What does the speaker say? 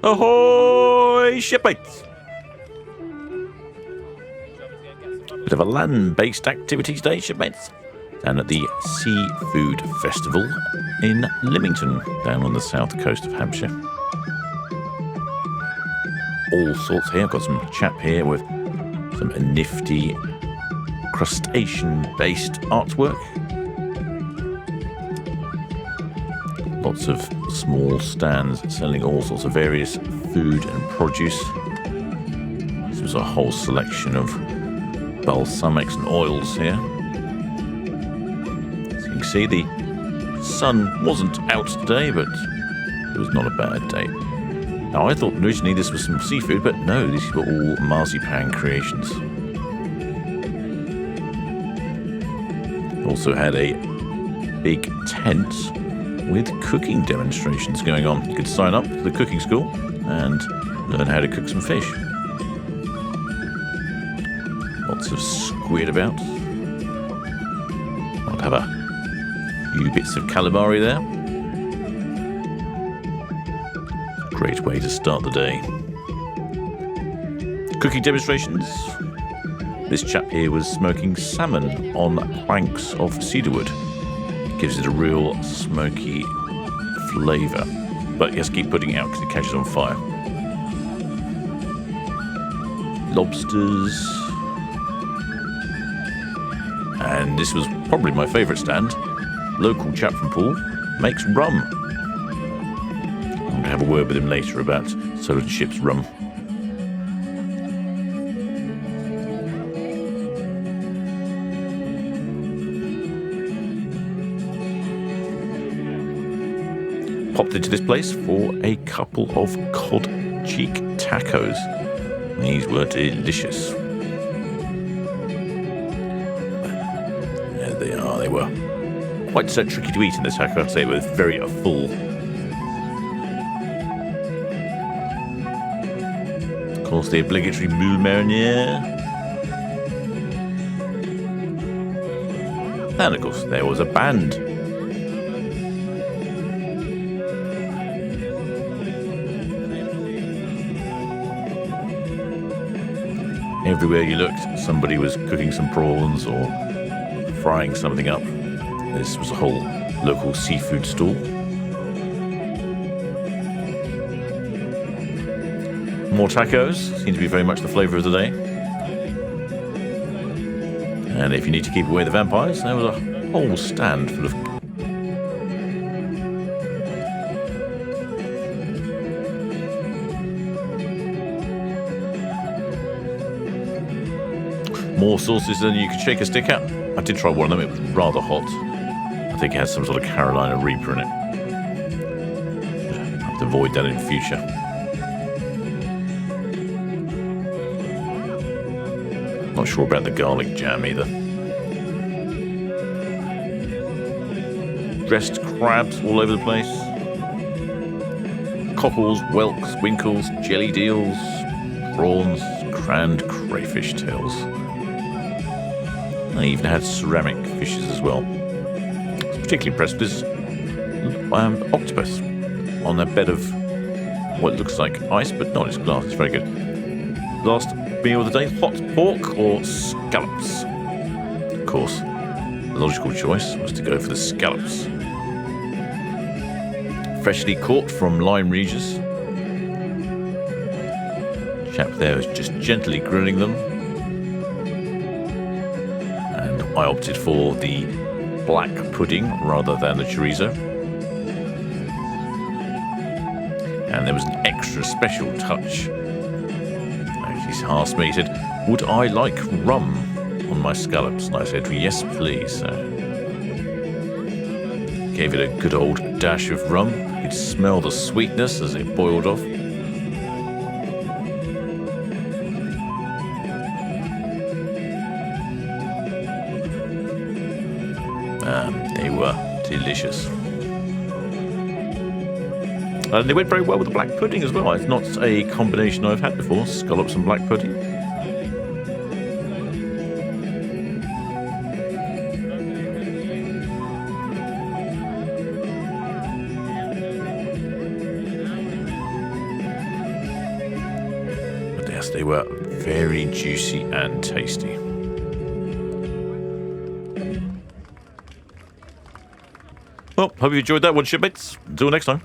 Ahoy, shipmates! Bit of a land-based activity today, shipmates. Down at the SeaFood Festival in Lymington, down on the south coast of Hampshire. All sorts here. I've got some chap here with some nifty crustacean-based artwork. Lots of small stands selling all sorts of various food and produce. This was a whole selection of balsamics and oils here. As you can see, the sun wasn't out today, but it was not a bad day. Now, I thought originally this was some seafood, but no, these were all marzipan creations. Also had a big tent with cooking demonstrations going on. You could sign up to the cooking school and learn how to cook some fish. Lots of squid about. I'll have a few bits of calamari there. Great way to start the day. Cooking demonstrations. This chap here was smoking salmon on planks of cedarwood. Gives it a real smoky flavour, but you have to keep putting it out because it catches on fire. Lobsters, and this was probably my favourite stand. Local chap from Poole makes rum. I'm going to have a word with him later about Solent Ships rum. Popped into this place for a couple of cod cheek tacos. These were delicious. There they are. They were quite so tricky to eat in this taco. I'd say it was very full. Of course, the obligatory moule mariniere. And of course, there was a band. Everywhere you looked, somebody was cooking some prawns or frying something up. This was a whole local seafood stall. More tacos, seem to be very much the flavour of the day. And if you need to keep away the vampires, there was a whole stand full of more sauces than you could shake a stick at. I did try one of them, it was rather hot. I think it had some sort of Carolina Reaper in it. I'll have to avoid that in future. Not sure about the garlic jam either. Dressed crabs all over the place. Cockles, whelks, winkles, jelly deals, prawns, canned crayfish tails. I even had ceramic fishes as well. I was particularly impressed with this octopus on a bed of what looks like ice, but not, it's glass. It's very good. Last meal of the day, hot pork or scallops. Of course, the logical choice was to go for the scallops. Freshly caught from Lyme Regis. Chap there was just gently grilling them. I opted for the black pudding rather than the chorizo. And there was an extra special touch. He asked me, he said, would I like rum on my scallops? And I said, yes, please. Gave it a good old dash of rum. You could smell the sweetness as it boiled off. They were delicious. And they went very well with the black pudding as well. It's not a combination I've had before, scallops and black pudding. yes, they were very juicy and tasty. Well, hope you enjoyed that one, shipmates. Until next time.